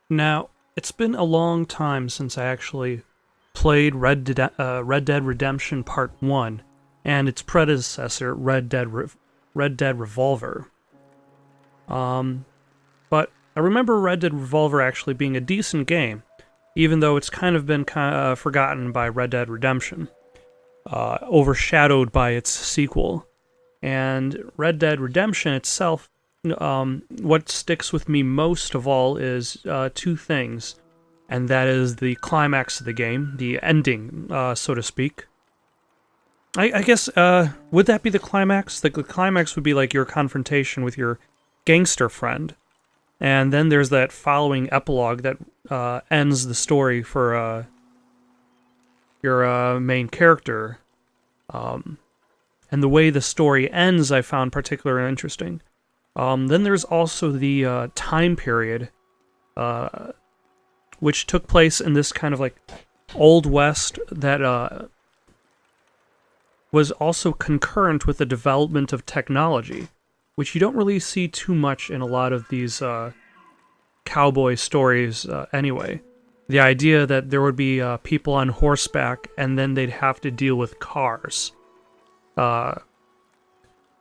Now, it's been a long time since I actually played Red Dead Redemption Part 1 and its predecessor, Red Dead Revolver. But I remember Red Dead Revolver actually being a decent game, even though it's kind of been forgotten by Red Dead Redemption, overshadowed by its sequel. And Red Dead Redemption itself, what sticks with me most of all is two things, and that is the climax of the game, the ending, so to speak. I guess, would that be the climax? The climax would be like your confrontation with your gangster friend, and then there's that following epilogue that ends the story for your main character. And the way the story ends I found particularly interesting. Then there's also the time period, which took place in this kind of like Old West that was also concurrent with the development of technology, which you don't really see too much in a lot of these cowboy stories anyway. The idea that there would be people on horseback and then they'd have to deal with cars.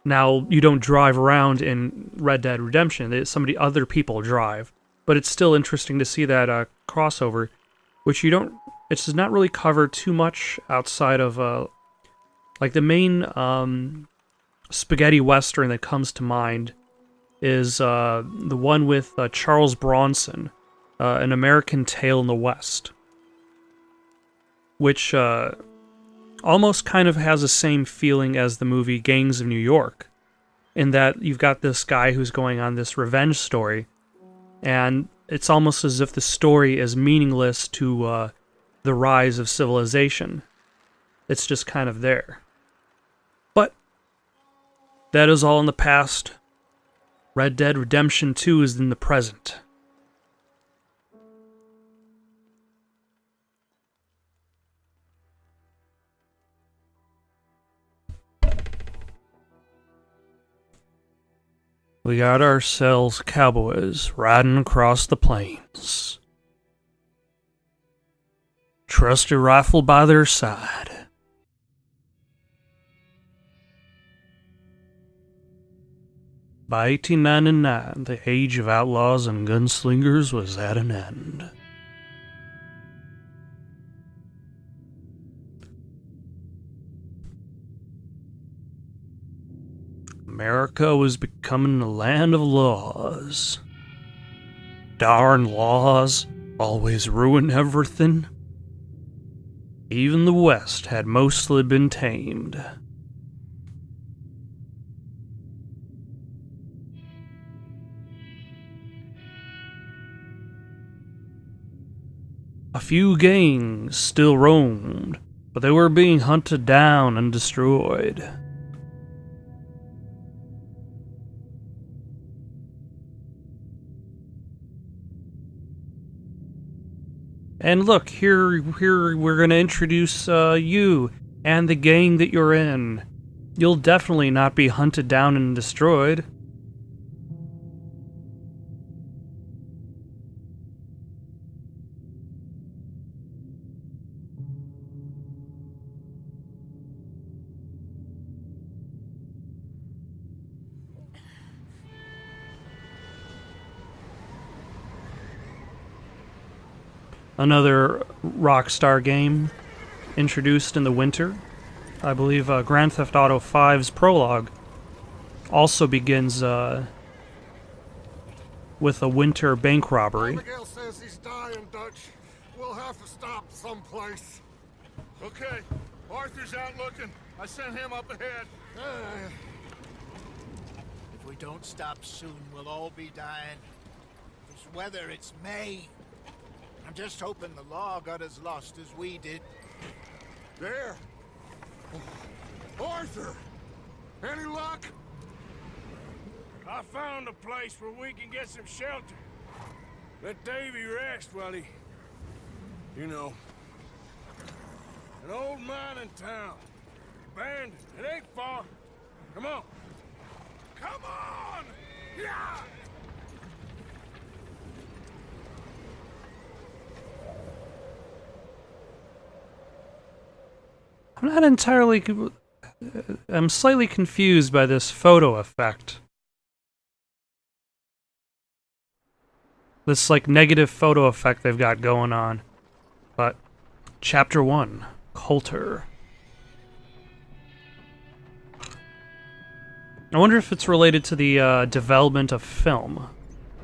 Now, you don't drive around in Red Dead Redemption. Other people drive. But it's still interesting to see that crossover, which it's not really covered too much outside of, like the main spaghetti western that comes to mind is the one with Charles Bronson, An American Tale in the West, which almost kind of has the same feeling as the movie Gangs of New York, in that you've got this guy who's going on this revenge story, and it's almost as if the story is meaningless to the rise of civilization. It's just kind of there. But that is all in the past. Red Dead Redemption 2 is in the present. We got ourselves cowboys riding across the plains. Trusty rifle by their side. By 1899, the age of outlaws and gunslingers was at an end. America was becoming a land of laws. Darn laws always ruin everything. Even the West had mostly been tamed. A few gangs still roamed, but they were being hunted down and destroyed. And look, here we're going to introduce you and the gang that you're in. You'll definitely not be hunted down and destroyed. Another Rockstar game introduced in the winter. I believe Grand Theft Auto V's prologue also begins with a winter bank robbery. Abigail says he's dying, Dutch. We'll have to stop someplace. Okay, Arthur's out looking. I sent him up ahead. If we don't stop soon, we'll all be dying. This weather, it's May. I'm just hoping the law got as lost as we did. There. Arthur! Any luck? I found a place where we can get some shelter. Let Davy rest while he... You know. An old mining town. Abandoned. It ain't far. Come on. Come on! Yeah! I'm not entirely... I'm slightly confused by this photo effect. This, like, negative photo effect they've got going on. But, Chapter 1, Coulter. I wonder if it's related to the development of film.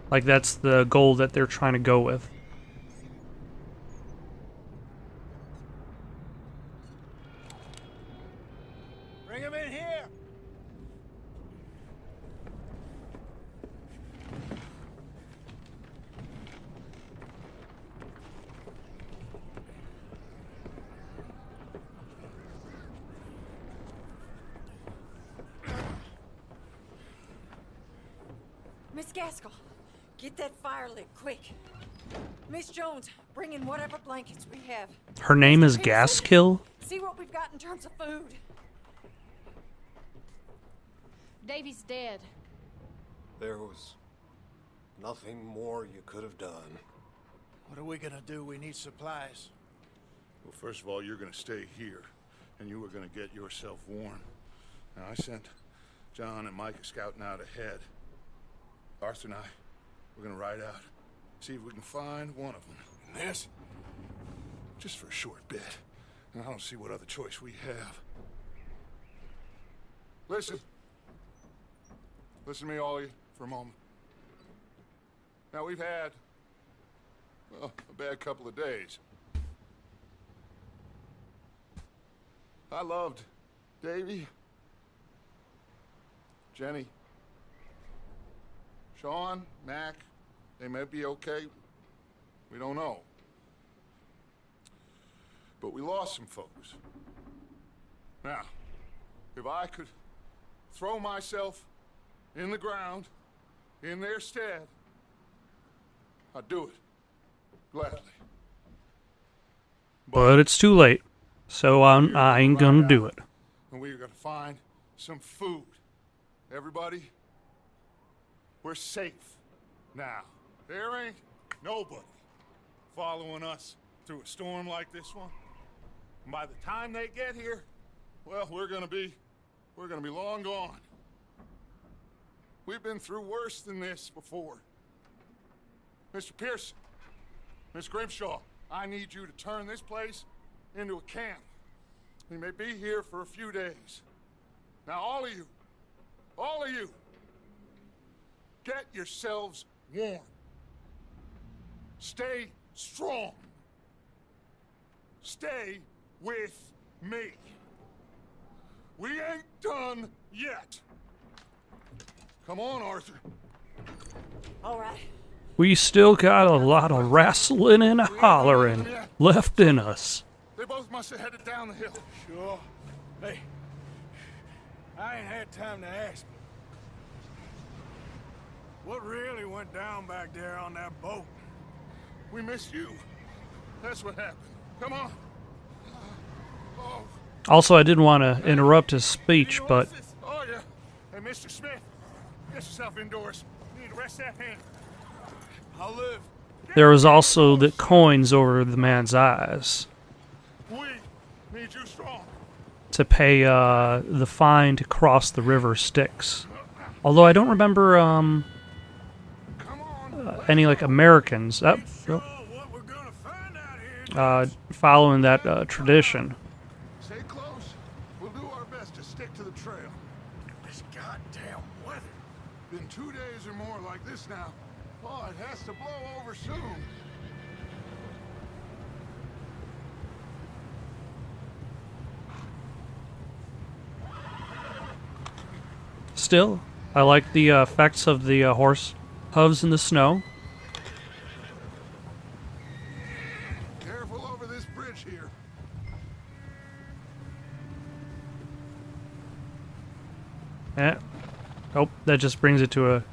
Like, that's the goal that they're trying to go with. Bring him in here. Miss Gaskell, get that fire lit, quick. Miss Jones, bring in whatever blankets we have. Her name is Gaskill? See what we've got in terms of food. Davy's dead. There was nothing more you could have done. What are we gonna do? We need supplies. Well, first of all, you're gonna stay here, and you are gonna get yourself warm. Now, I sent John and Micah scouting out ahead. Arthur and I, we're gonna ride out, see if we can find one of them. And this, just for a short bit. And I don't see what other choice we have. Listen. Listen to me, all of you, for a moment. Now, we've had, well, a bad couple of days. I loved Davy, Jenny, Sean, Mac. They may be okay. We don't know. But we lost some folks. Now, if I could throw myself in the ground in their stead, I'd do it. Gladly. But it's too late. So I ain't gonna do it. And we're gonna find some food. Everybody, we're safe now. There ain't nobody following us through a storm like this one. And by the time they get here, well, we're gonna be long gone. We've been through worse than this before. Mr. Pearson, Miss Grimshaw, I need you to turn this place into a camp. We may be here for a few days. Now, all of you, get yourselves warm. Stay strong. Stay with me. We ain't done yet. Come on, Arthur. All right. We still got a lot of wrestling and hollering left in us. They both must have headed down the hill. Sure. Hey, I ain't had time to ask. What really went down back there on that boat? We missed you. That's what happened. Come on. Oh. Also, I didn't want to interrupt his speech, but Oh, yeah. Hey, Mr. Smith, get yourself indoors. You need to rest that hand. I'll live. there was also the coins over the man's eyes We need you strong. to pay the fine to cross the river Styx. Although I don't remember Come on. any like Americans Sure what we're gonna find out here. following that tradition. Stay close. We'll do our best to stick to the trail. This goddamn weather. Been 2 days or more like this now. Oh, it has to blow over soon. Still, I like the effects of the horse hooves in the snow. Careful over this bridge here. Eh. Oh, that just brings it to a...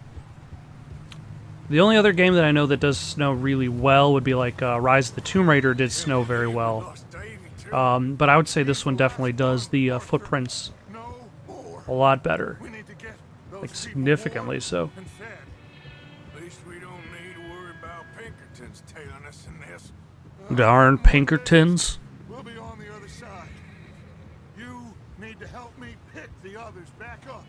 The only other game that I know that does snow really well would be like Rise of the Tomb Raider did snow very well. Lost Davy, too. But I would say this one definitely does the footprints No more. a lot better. We need to get those Like people significantly warm so. and fed. At least we don't need to worry about Pinkertons tailing us in this. Darn Pinkertons. We'll be on the other side. need to help me pick the others back up.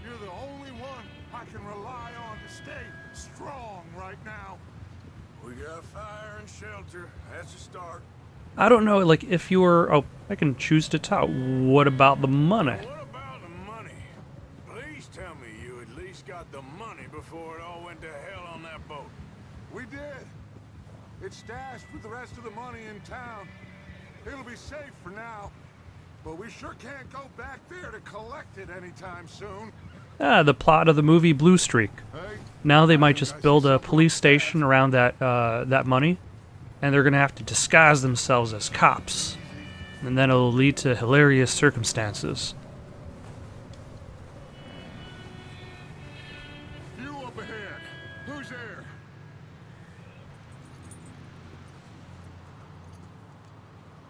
You're the only one I can rely on to stay strong right now. We got fire and shelter. That's a start. I don't know, like, if you were... Oh, I can choose to talk. What about the money? What about the money? Please tell me you at least got the money before it all went to hell on that boat. We did. It's stashed with the rest of the money in town. It'll be safe for now. But we sure can't go back there to collect it anytime soon. Ah, the plot of the movie Blue Streak. Hey, Now they might just build a police station around that money, and they're gonna have to disguise themselves as cops, and then it'll lead to hilarious circumstances. you up ahead. Who's there?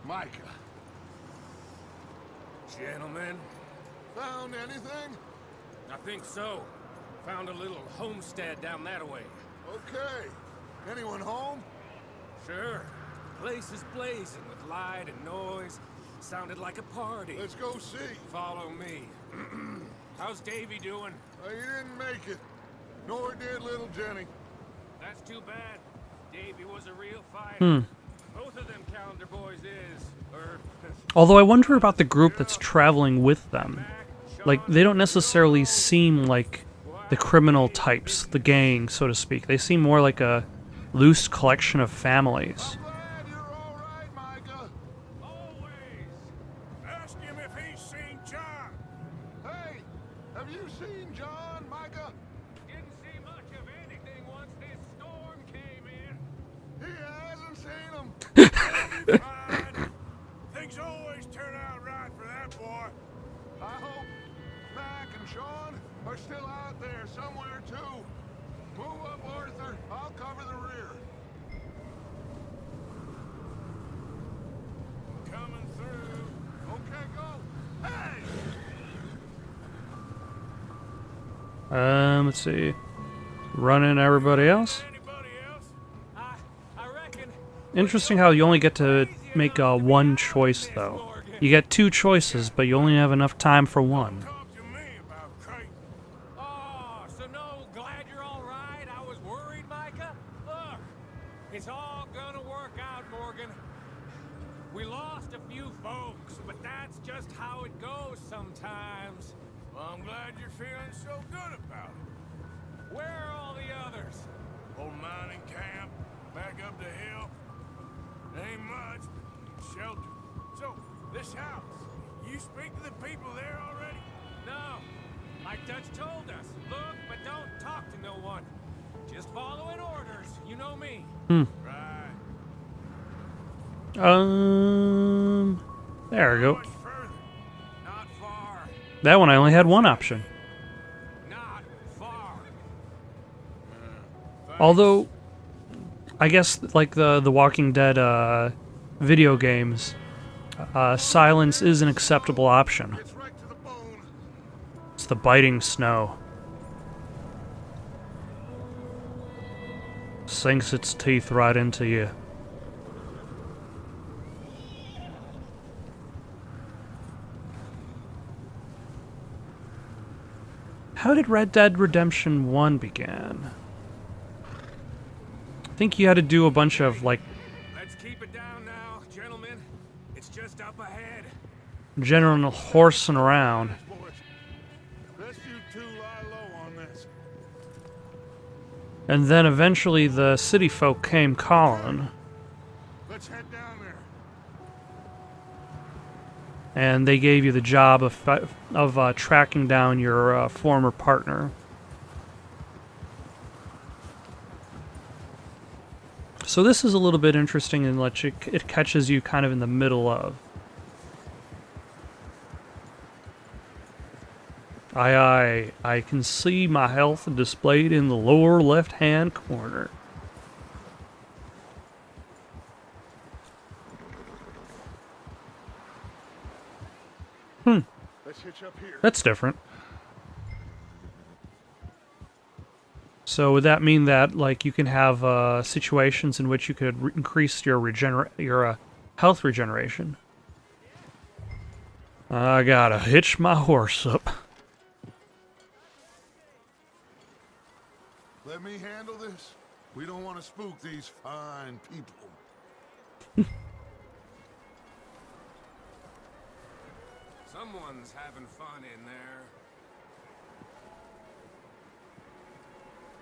Micah. Gentlemen, Found anything? I think so. Found a little homestead down that way. Okay. Anyone home? Sure. Place is blazing with light and noise. Sounded like a party. Let's go see. Follow me. How's Davy doing? He didn't make it. Nor did little Jenny. That's too bad. Davy was a real fighter. Both of them calendar boys is. Although I wonder about the group that's traveling with them. Like, they don't necessarily seem like the criminal types, the gang, so to speak. They seem more like a loose collection of families. Glad you're all right, Micah. always ask him if he's seen John. Hey, have you seen John, Micah? Didn't see much of anything once this storm came in. He hasn't seen him. Fine. Things always turn out right for that boy. I hope Mac and Sean are still out there somewhere, too. Move up, Arthur. I'll cover the rear. Coming through. Okay, go. Hey! Let's see. Running everybody else. Anybody else? I reckon. Interesting how you only get to make one choice, though. You get two choices, but you only have enough time for one. Talk to me about Creighton. Oh, so no, glad you're all right. I was worried, Micah. Look, it's all gonna work out, Morgan. We lost a few folks, but that's just how it goes sometimes. Well, I'm glad you're feeling so good about it. Where are all the others? Old mining camp, back up the hill. Ain't much, but shelter. So, this house, you speak to the people there already? No, like Dutch told us. Look, but don't talk to no one. Just following orders. You know me. Right. There we go. Much further? Not far. That one I only had one option. Not far. Although, I guess like the Walking Dead video games, silence is an acceptable option. It's right to the bone. It's the biting snow. Sinks its teeth right into you. How did Red Dead Redemption 1 begin? I think you had to do a bunch of, like, Let's keep it down now, gentlemen. It's just up ahead. general horsing around. Boys, best you two lie low on this. And then eventually the city folk came calling, Let's head down there. and they gave you the job of tracking down your former partner. So this is a little bit interesting in that it catches you kind of in the middle of. I can see my health displayed in the lower left-hand corner. Let's hitch up here. That's different. So would that mean that, like, you can have situations in which you could increase your health regeneration? I gotta hitch my horse up. Let me handle this. We don't want to spook these fine people. Someone's having fun in there.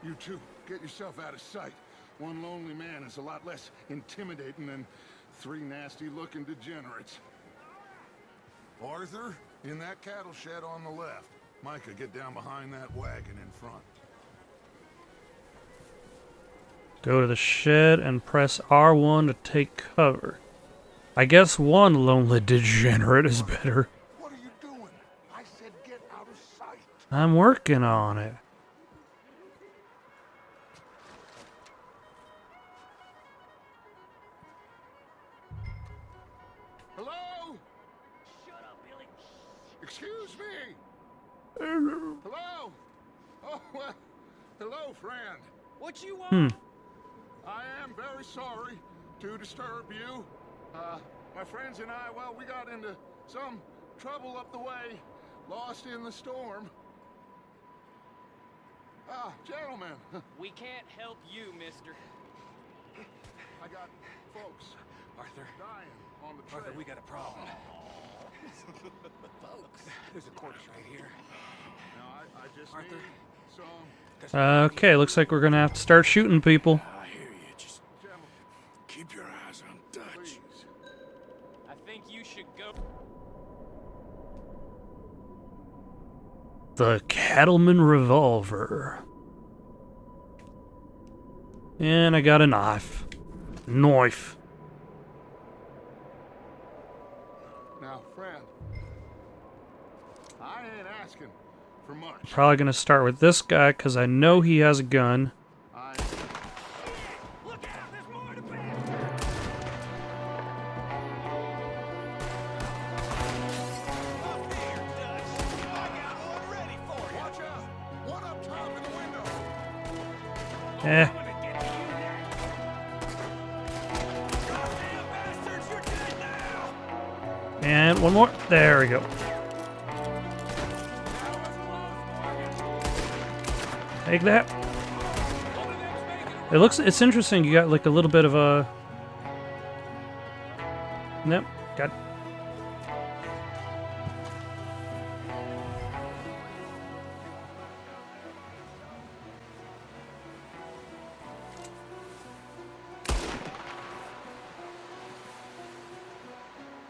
You two, get yourself out of sight. One lonely man is a lot less intimidating than 3 nasty-looking degenerates. Arthur, in that cattle shed on the left. Micah, get down behind that wagon in front. Go to the shed and press R1 to take cover. I guess one lonely degenerate is better. What are you doing? I said get out of sight. I'm working on it. Hello? Shut up, Billy. Excuse me. Hello? Oh, well, hello, friend. What you want? I am very sorry to disturb you. My friends and I, well, we got into some trouble up the way, lost in the storm. Ah, gentlemen, We can't help you, mister. I got folks Arthur. dying on the trail. Arthur, we got a problem. Folks. There's a corpse right here. Now, I just Arthur. need some... Okay, looks like we're gonna have to start shooting people. I hear you. Just keep your eyes on Dutch. I think you should go. The Cattleman Revolver. And I got a knife. Knife. Now, friend, I ain't asking for much. Probably gonna start with this guy because I know he has a gun. Look out, there's more to be. Up here, Dutch. I got one ready for you. Watch out! One up top in the window. Eh. I'm gonna get to you next. Goddamn bastards, you're dead now. And one more. There we go. Take that. It's interesting. You got like a little bit of a. Nope. Got.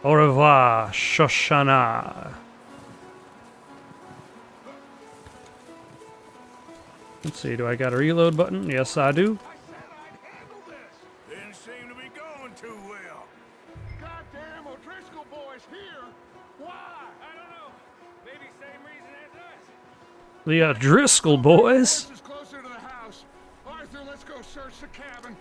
Au revoir, Shoshana. Let's see, do I got a reload button? Yes, I do. I said I'd handle this. Didn't seem to be going too well. Goddamn O'Driscoll boys here. Why? I don't know. Maybe same reason as us. The Driscoll boys. Horses closer to the house. Arthur, let's go search the cabin.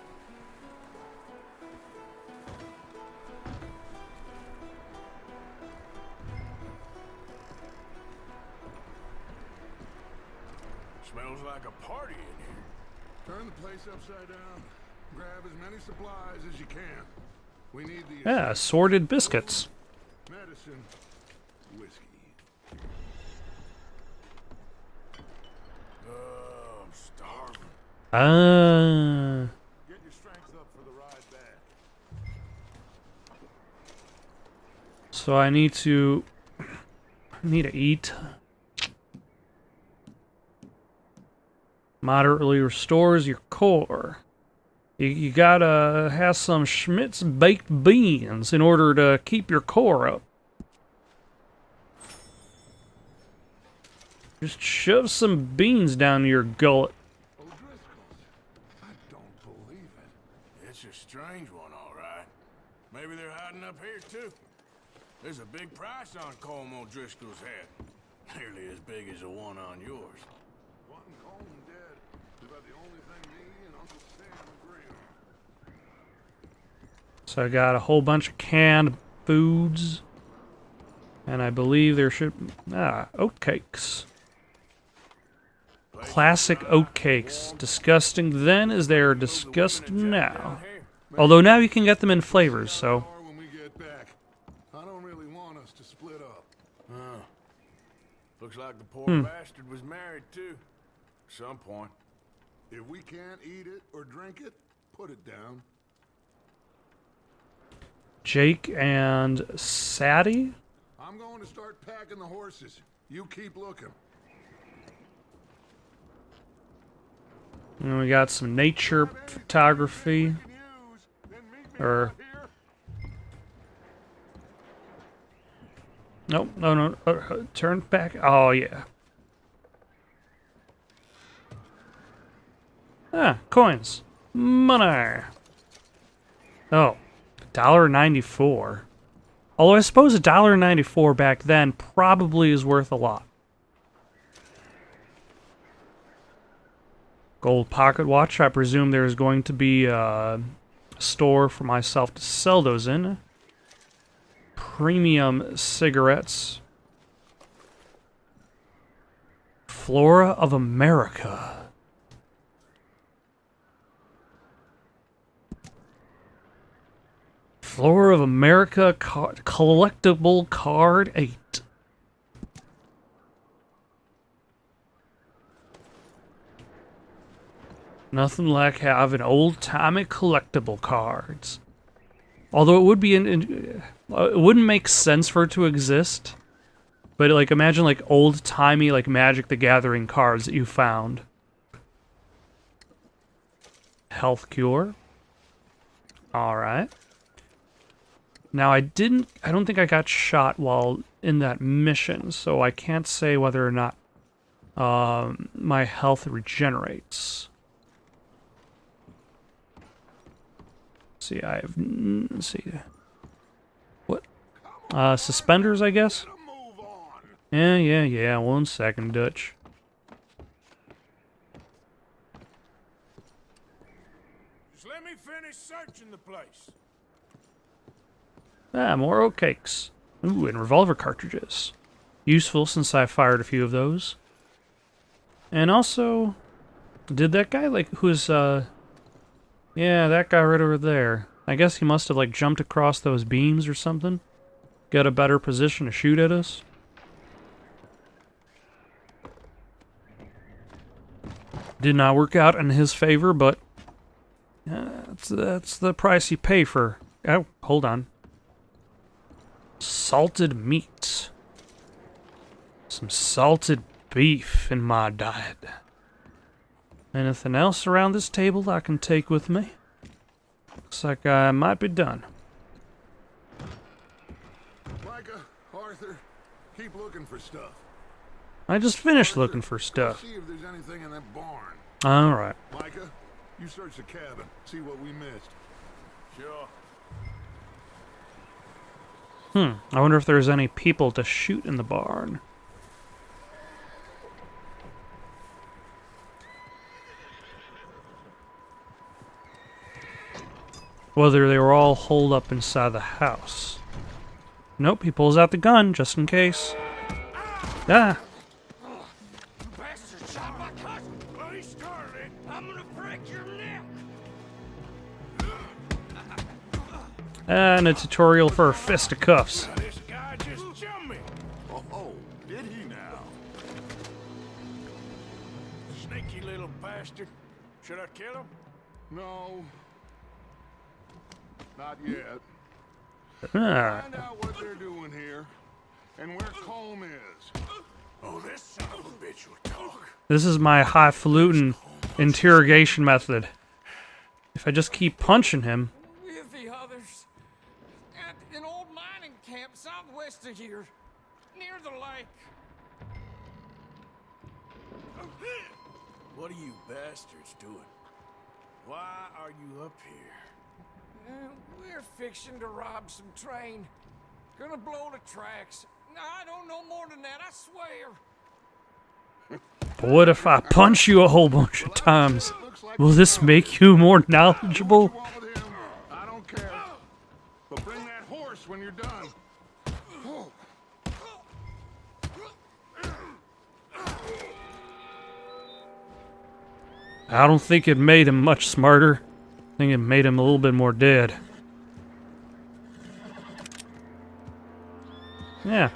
Smells like a party in here. Turn the place upside down. Grab as many supplies as you can. We need the Yeah, assorted biscuits. medicine, whiskey. Oh, I'm starving. Ah. Get your strength up for the ride back. So I need to eat. Moderately restores your core. You gotta have some Schmidt's baked beans in order to keep your core up. Just shove some beans down your gullet. O'Driscoll's. I don't believe it. It's a strange one, all right. Maybe they're hiding up here, too. There's a big price on Colm O'Driscoll's head. Nearly as big as the one on yours. Wanting Coleman dead is about the only thing me and Uncle Sam agree on. So I got a whole bunch of canned foods. And I believe there should... oatcakes. Classic oatcakes. Disgusting then as they are disgusting now. Although now you can get them in flavors, so... When we get back, I don't really want us to split up. Looks like the poor bastard was married too. At some point. If we can't eat it or drink it, put it down. Jake and Sadie? I'm going to start packing the horses. You keep looking. And we got some nature photography. Or... Nope, no. Turn back. Oh, yeah. Ah, coins. Money. Oh, $1.94. Although I suppose $1.94 back then probably is worth a lot. Gold pocket watch. I presume there's going to be a store for myself to sell those in. Premium cigarettes. Flora of America. Flora of America collectible card 8. Nothing like having old-timey collectible cards. Although it would be it wouldn't make sense for it to exist. But like imagine like old-timey like Magic the Gathering cards that you found. Health cure. All right. Now I don't think I got shot while in that mission, so I can't say whether or not my health regenerates. See, let's see. What? Suspenders, I guess? Yeah. 1 second, Dutch. Just let me finish searching the place. Ah, more oat cakes. Ooh, and revolver cartridges. Useful since I fired a few of those. And also, did that guy, like, who's, yeah, that guy right over there. I guess he must have, like, jumped across those beams or something. Got a better position to shoot at us. Did not work out in his favor, but that's the price you pay for... Oh, hold on. Salted meat. Some salted beef in my diet. Anything else around this table I can take with me? Looks like I might be done. Micah, Arthur, keep looking for stuff. I just finished looking for stuff. See if there's anything in that barn. Alright. Micah, you search the cabin, see what we missed. Sure. I wonder if there's any people to shoot in the barn. Whether they were all holed up inside the house. Nope, he pulls out the gun just in case. Ah! Bastard shot my cousin. Bloody Scarlet. I'm gonna break your neck. And a tutorial for fisticuffs. This guy just jumped me. Oh, did he now? Sneaky little bastard. Should I kill him? No. Not yet. Ah. Find out what they're doing here, and where Colm is. Oh, this son of a bitch will talk. This is my highfalutin interrogation method. If I just keep punching him... With the others. At an old mining camp southwest of here. Near the lake. What are you bastards doing? Why are you up here? We're fixing to rob some train. Gonna blow the tracks. I don't know more than that, I swear. But what if I punch you a whole bunch of times? Will this make you more knowledgeable? I don't care. But bring that horse when you're done. I don't think it made him much smarter. I think it made him a little bit more dead. Yeah.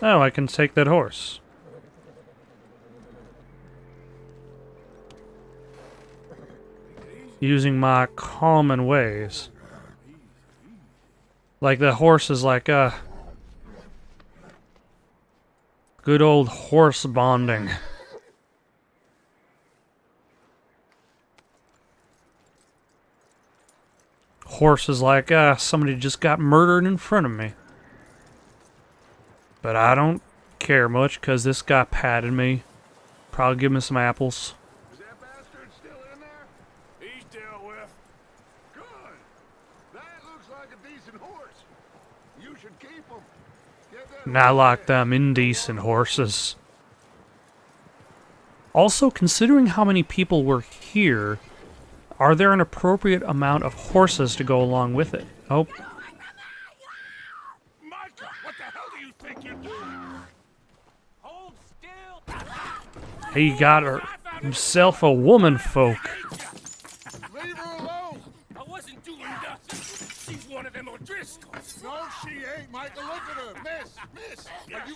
Oh, I can take that horse. Using my common ways. Like the horse is like, good old horse bonding. Horse is like, somebody just got murdered in front of me. But I don't care much, because this guy patted me. Probably give me some apples. Is that bastard still in there? He's dealt with. Good. That looks like a decent horse. You should keep him. Get that Not like horse them indecent horses. Also, considering how many people were here, are there an appropriate amount of horses to go along with it? Oh. Micah, what the hell do you think you're doing? Hold still. He got himself a woman folk. Leave her alone. I wasn't doing nothing. She's one of them O'Driscolls. No, she ain't, Micah. Look at her. Miss. Are you...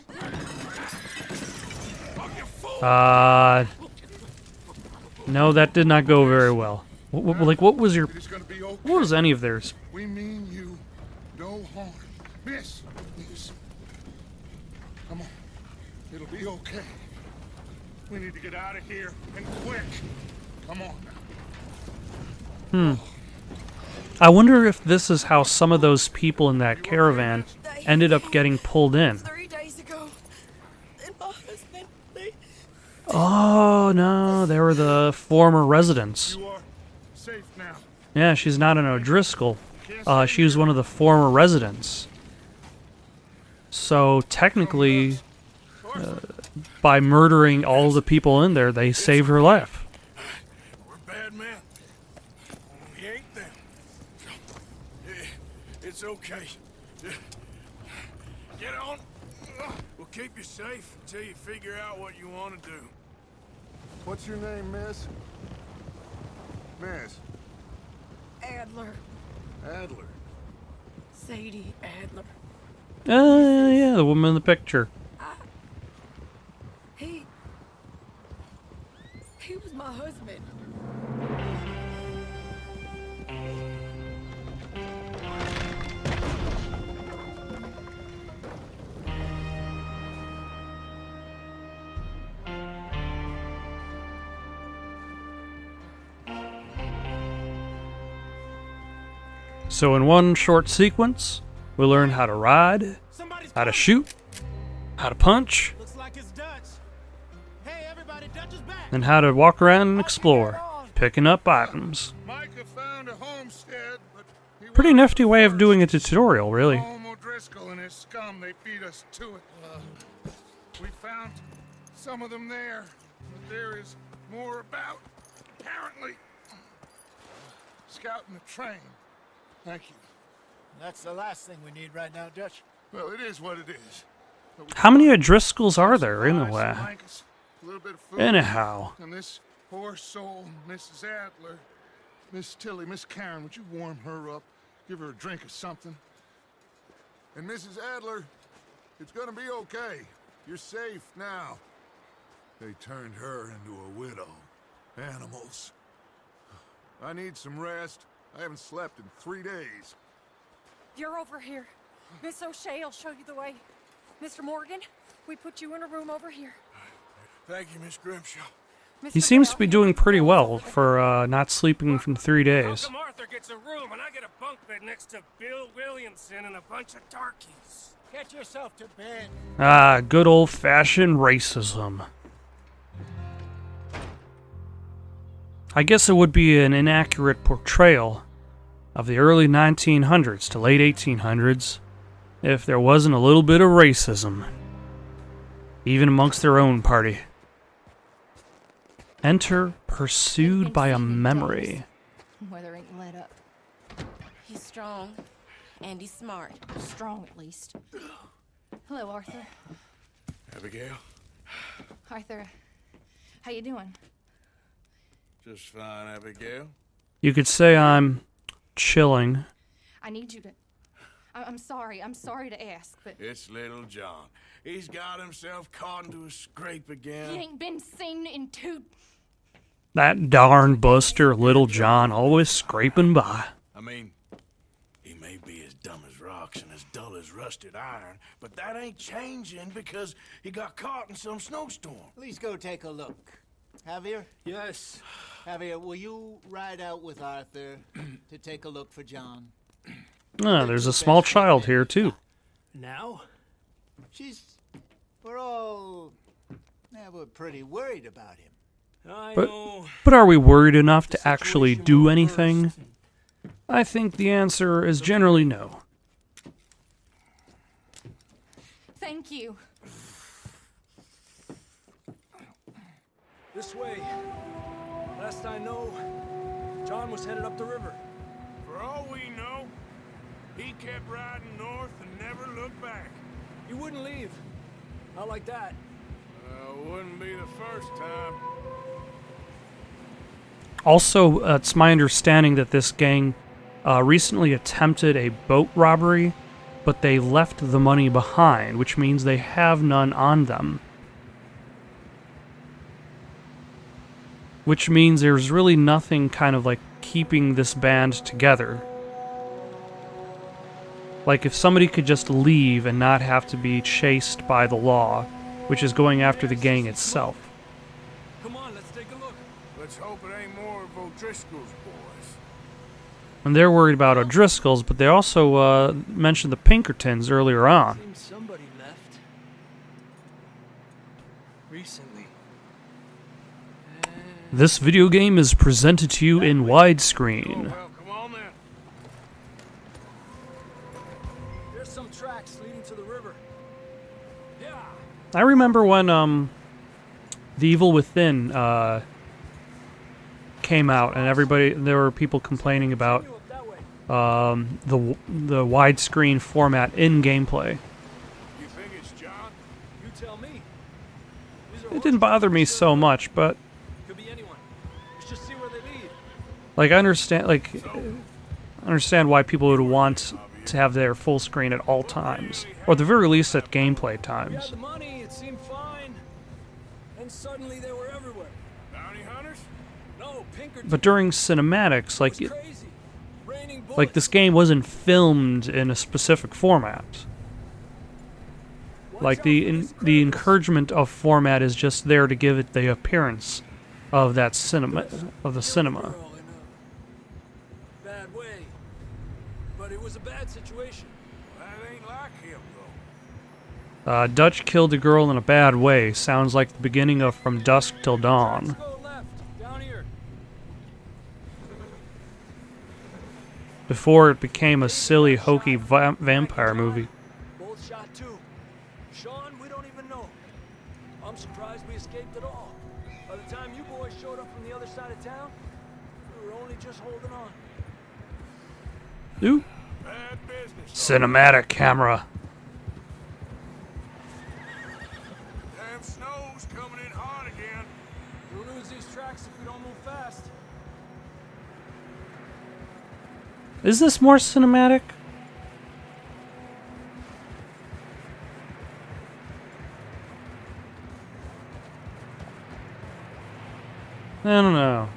Oh, you fool! No, that did not go very well. What was your... It is gonna be okay. What was any of theirs? We mean you no harm. Miss. Come on. It'll be okay. We need to get out of here, and quick. Come on now. I wonder if this is how some of those people in that caravan ended up getting pulled in. 3 days ago. And my husband, Oh, no, they were the former residents. You are safe now. Yeah, she's not an O'Driscoll. She was one of the former residents. So, technically, by murdering all the people in there, they saved her life. We're bad men. We ain't them. It's okay. Get on. We'll keep you safe until you figure out what you want to do. What's your name, miss? Miss. Adler. Adler. Sadie Adler. Yeah, the woman in the picture. He was my husband. So in one short sequence, we learn how to ride, how to shoot, how to punch, Looks like it's Dutch. Hey, everybody, Dutch is back. and how to walk around and explore, picking up items. Micah found a homestead, but he Pretty wasn't nifty the way of first. doing a tutorial, really. Home O'Driscoll and his scum, they beat us to it. We found some of them there, but there is more about. Apparently, scouting the train. Thank you. That's the last thing we need right now, Dutch. Well, it is what it is. But we How many found O'Driscolls are there, supplies, anyway? some blankets, a little bit of food. Anyhow. And this poor soul, Mrs. Adler, Miss Tilly, Miss Karen, would you warm her up? Give her a drink or something? And Mrs. Adler, it's gonna be okay. You're safe now. They turned her into a widow. Animals. I need some rest. I haven't slept in 3 days. You're over here. Miss O'Shea will show you the way. Mr. Morgan, we put you in a room over here. Thank you, Miss Grimshaw. He seems to be doing pretty well for not sleeping for 3 How days. come Arthur gets a room and I get a bunk bed next to Bill Williamson and a bunch of darkies? Get yourself to bed. Ah, good old-fashioned racism. I guess it would be an inaccurate portrayal of the early 1900s to late 1800s if there wasn't a little bit of racism, even amongst their own party. Enter pursued by a memory. Weather ain't let up. He's strong, and he's smart. Strong, at least. Hello, Arthur. Abigail? Arthur, how you doing? Just fine, Abigail. You could say I'm chilling. I need you to I'm sorry. I'm sorry to ask, but It's little John. He's got himself caught into a scrape again. he ain't been seen in 2... That darn buster, Little John, always scraping by. I mean, he may be as dumb as rocks and as dull as rusted iron, but that ain't changing because he got caught in some snowstorm. Please go take a look. Javier? Yes. Javier, will you ride out with Arthur to take a look for John? Ah, there's a small child here, too. Now? We're all... Yeah, we're pretty worried about him. I But, know. but are we worried enough to actually do anything? I think the answer is generally no. Thank you. This way. Last I know, John was headed up the river. For all we know, he kept riding north and never looked back. He wouldn't leave. Not like that. Wouldn't be the first time. Also, it's my understanding that this gang recently attempted a boat robbery, but they left the money behind, which means they have none on them. Which means there's really nothing kind of like keeping this band together. Like if somebody could just leave and not have to be chased by the law, which is going after the gang itself. Come on, let's take a look. Let's hope it ain't more of O'Driscoll's boys. And they're worried about O'Driscoll's, but they also mentioned the Pinkertons earlier on. Seems somebody left. Recently. This video game is presented to you in widescreen. Well, come on then. There's some tracks leading to the river. Yeah. I remember when The Evil Within came out, and there were people complaining about the widescreen format in gameplay. You think it's John? You tell me. It didn't bother me so much, but Could be anyone. Let's just see where they lead. like I understand why people would want to have their full screen at all times, or at the very least at gameplay We had times. the money, it seemed fine. And suddenly they were everywhere. Bounty hunters? No, Pinkerton But during cinematics, was crazy. Raining bullets. like this game wasn't filmed in a specific format. Like the encouragement of format is just there to give it the appearance of that cinema cinema. Girl in a bad way. But it was a bad situation. That ain't like him, though. Dutch killed a girl in a bad way. Sounds like the beginning of From Dusk Till Dawn. Let's go left, down here. Before it became a silly, hokey vampire movie. Both shot too. Sean, we don't even know. I'm surprised we escaped at all. By the time you boys showed up from the other side of town, we were only just holding on. Ooh. Bad business. Cinematic camera. Damn snow's coming in hard again. We'll lose these tracks if we don't move fast. Is this more cinematic? I don't know.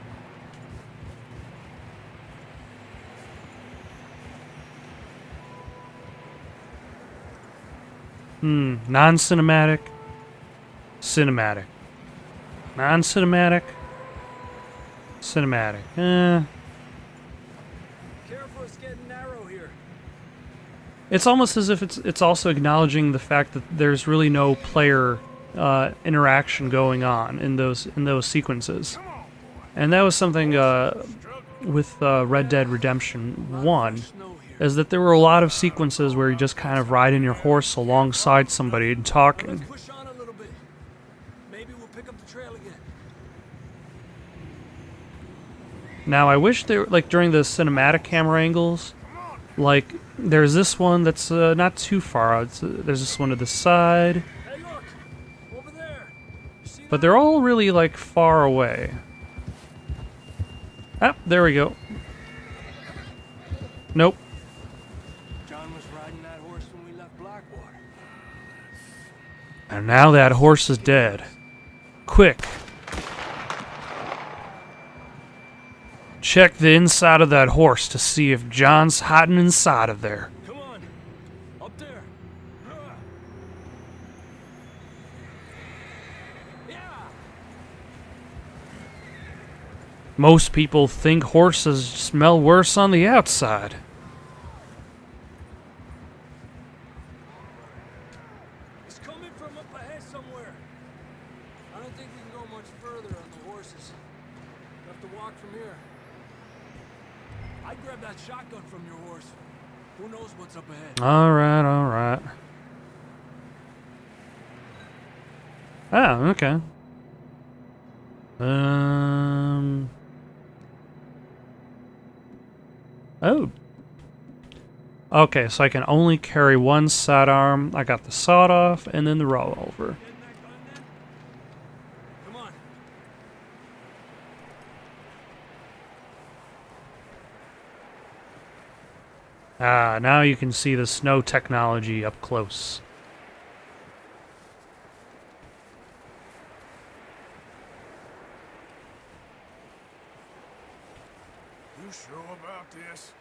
Non-cinematic. Cinematic. Non-cinematic. Cinematic. Careful, it's getting narrow here. It's almost as if it's also acknowledging the fact that there's really no player interaction going on in those sequences, and that was something with Red Dead Redemption 1, is that there were a lot of sequences where you just kind of riding your horse alongside somebody and talking. Let's push on a little bit. Maybe we'll pick up the trail again. Now I wish there, like during the cinematic camera angles, like there's this one that's not too far out. There's this one to the side, Hey, look! Over there! You see but they're all really like far away. Ah, there we go. Nope. John was riding Blackwater. And now that horse is dead. Quick. Check the inside of that horse to see if John's hiding inside of there. Come on, up there. Yeah. Most people think horses smell worse on the outside. It's coming from up ahead somewhere. I don't think we can go much further on the horses. We have to walk from here. I'd grab that shotgun from your horse. Who knows what's up ahead? Alright, alright. Oh, okay. Oh. Okay, so I can only carry one sidearm. I got the sawed-off and then the revolver. Come on. Ah, now you can see the snow technology up close. You sure about this?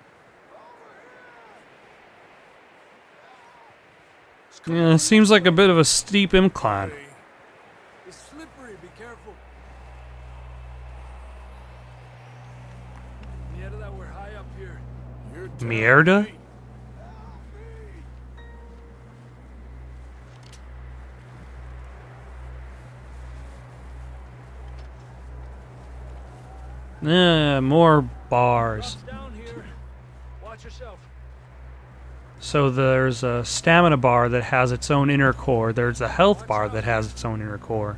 Yeah, it seems like a bit of a steep incline. It's slippery, be careful. Mierda, we're high up here. Mierda? More bars. Down here. Watch yourself. So there's a stamina bar that has its own inner core. There's a health bar that has its own inner core.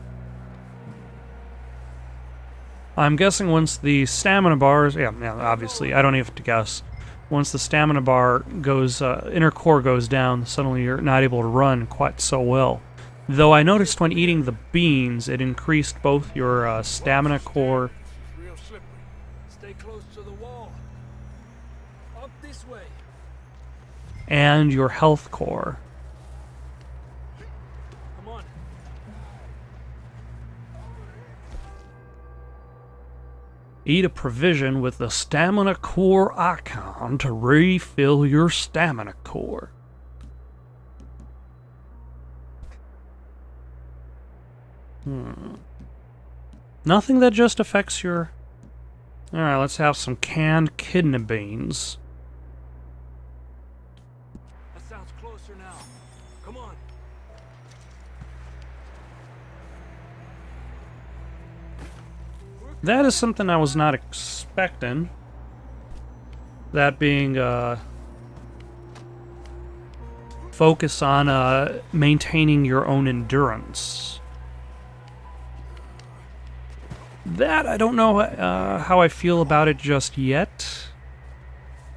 I'm guessing once the stamina bars... Yeah, obviously, I don't even have to guess. Once the stamina bar goes... inner core goes down, suddenly you're not able to run quite so well. Though I noticed when eating the beans, it increased both your stamina core... Real slippery. Stay close to the wall. Up this way. and your health core. Come on. Eat a provision with the stamina core icon to refill your stamina core. Nothing that just affects your... Alright, let's have some canned kidney beans. That sounds closer now. Come on. That is something I was not expecting. That being, focus on, maintaining your own endurance. That, I don't know how I feel about it just yet.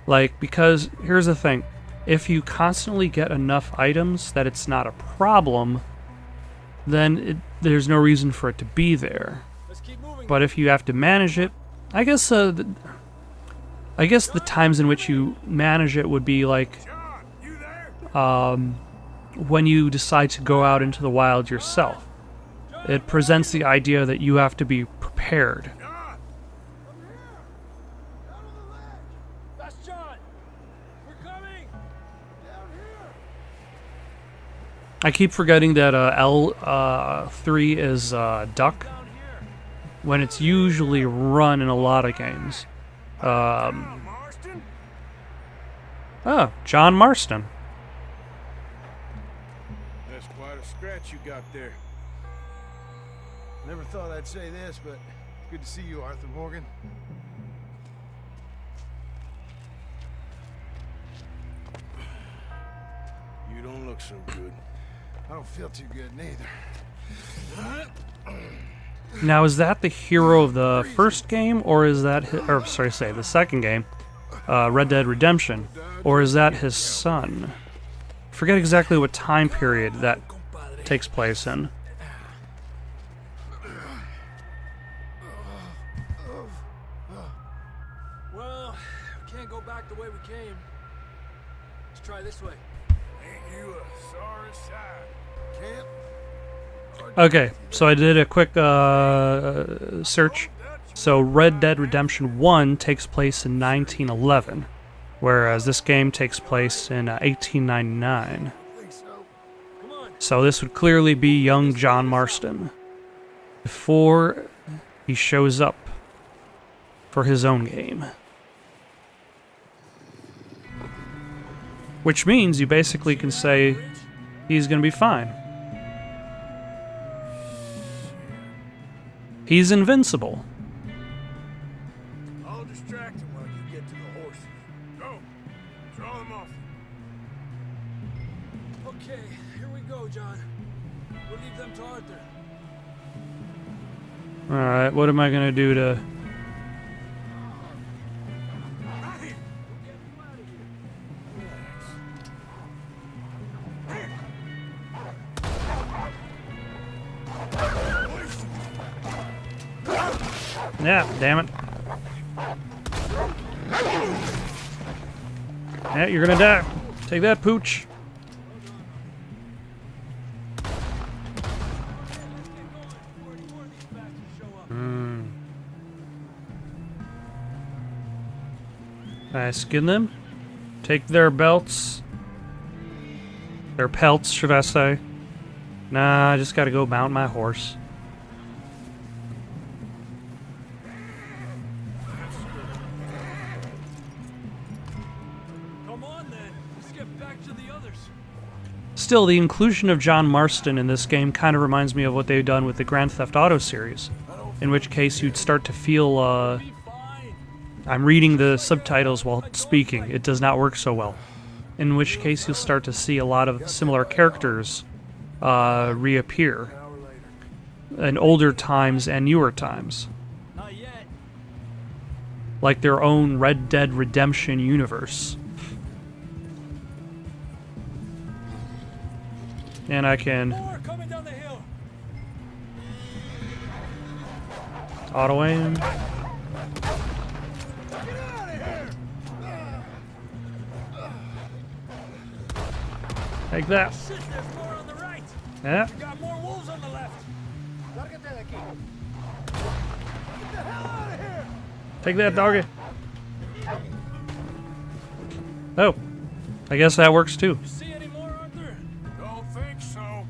Like, because, here's the thing. If you constantly get enough items that it's not a problem, then there's no reason for it to be there. Let's keep moving. But if you have to manage it, I guess the times in which you manage it would be like when you decide to go out into the wild yourself. It presents the idea that you have to be prepared. That's John. We're coming. I keep forgetting that L3 is duck, when it's usually run in a lot of games. Oh, John Marston. That's quite a scratch you got there. Never thought I'd say this, but good to see you, Arthur Morgan. You don't look so good. I don't feel too good neither. Now, is that the hero of the first game, or is that the second game, Red Dead Redemption, or is that his son? Forget exactly what time period that takes place in. Well, we can't go back the way we came. Let's try this way. Ain't you a Okay, so I did a quick search. So Red Dead Redemption 1 takes place in 1911, whereas this game takes place in 1899. So this would clearly be young John Marston before he shows up for his own game. Which means you basically can say he's going to be fine. He's invincible. I'll distract him while you get to the horses. Go! Draw them off. Okay, here we go, John. We'll leave them to Arthur. Alright, what am I going to do to... Yeah, damn it. Yeah, you're gonna die. Take that, pooch. I skin them. Take their belts. Their pelts, should I say. Nah, I just gotta go mount my horse. Still, the inclusion of John Marston in this game kind of reminds me of what they've done with the Grand Theft Auto series, in which case you'd start to feel, I'm reading the subtitles while speaking, it does not work so well, in which case you'll start to see a lot of similar characters reappear in older times and newer times, like their own Red Dead Redemption universe. And I can auto aim. Take that. Shit, there's more on the right. Yeah. We got more wolves on the left. Get the hell out of here. Take that, doggy. Oh, I guess that works too. You see any more, Arthur? Don't think so.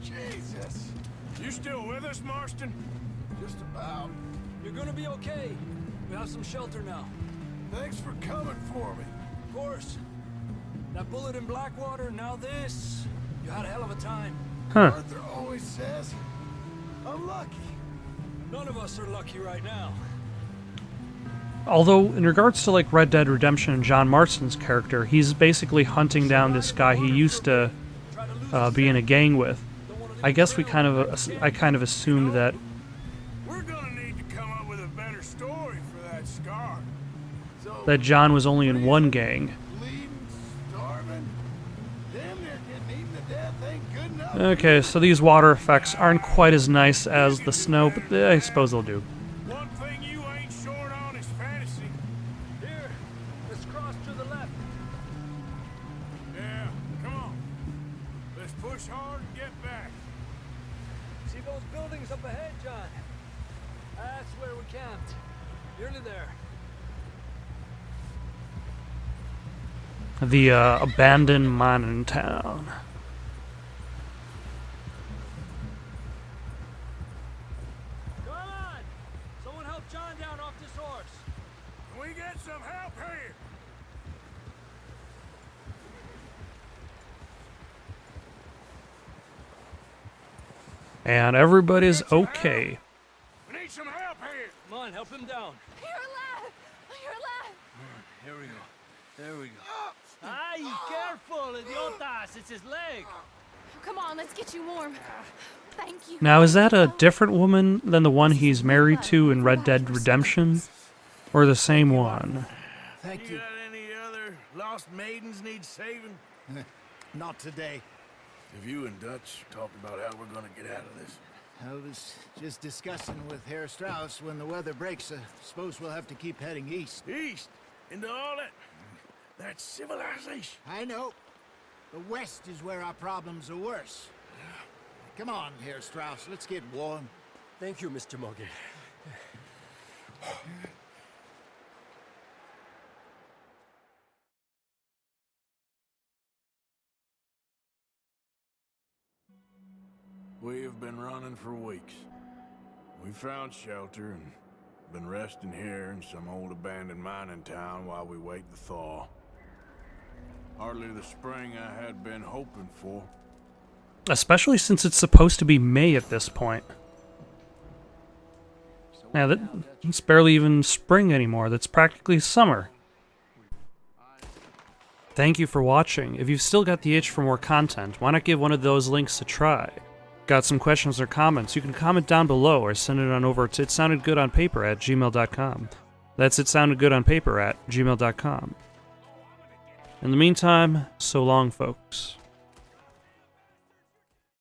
Jesus. You still with us, Marston? Just about. You're gonna be okay. We have some shelter now. Thanks for coming for me. Of course. That bullet in Blackwater, now this. You had a hell of a time. Huh. Arthur always says I'm lucky. None of us are lucky right now. Although, in regards to like Red Dead Redemption and John Marston's character, he's basically hunting down this guy he used to be in a gang with. I guess I kind of assumed that. We're gonna need to come up with a better story for that scar. That John was only in one gang. Bleeding, starving, damn near getting eaten to death ain't good enough. Okay, so these water effects aren't quite as nice as the snow, but I suppose they'll do. One thing you ain't short on is fantasy. Here, let's cross to the left. Yeah, come on. Let's push hard and get back. See those buildings up ahead, John? That's where we camped. Nearly there. The abandoned mining town. Come on! Someone help John down off this horse. Can we get some help here? And everybody's okay. We need some help here. Come on, help him down. You're alive! You're alive! Here we go. There we go. Ay, careful, idiotas! It's his leg. Come on, let's get you warm. Thank you. Now, is that a different woman than the one he's married to in Red Dead Redemption? Or the same one? Thank You got any other lost maidens need saving? Not today. Have you and Dutch talked about how we're gonna get out of this? I was just discussing with Herr Strauss when the weather breaks. Suppose we'll have to keep heading east. East? Into all that civilization? I know. The west is where our problems are worse. Come on here, Strauss. Let's get warm. Thank you, Mr. Morgan. We have been running for weeks. We found shelter and been resting here in some old abandoned mining town while we wait the thaw. Hardly the spring I had been hoping for. Especially since it's supposed to be May at this point. Yeah, it's barely even spring anymore. That's practically summer. Thank you for watching. If you've still got the itch for more content, why not give one of those links a try? Got some questions or comments? You can comment down below or send it on over to itsoundedgoodonpaper@gmail.com. That's itsoundedgoodonpaper@gmail.com. In the meantime, so long, folks.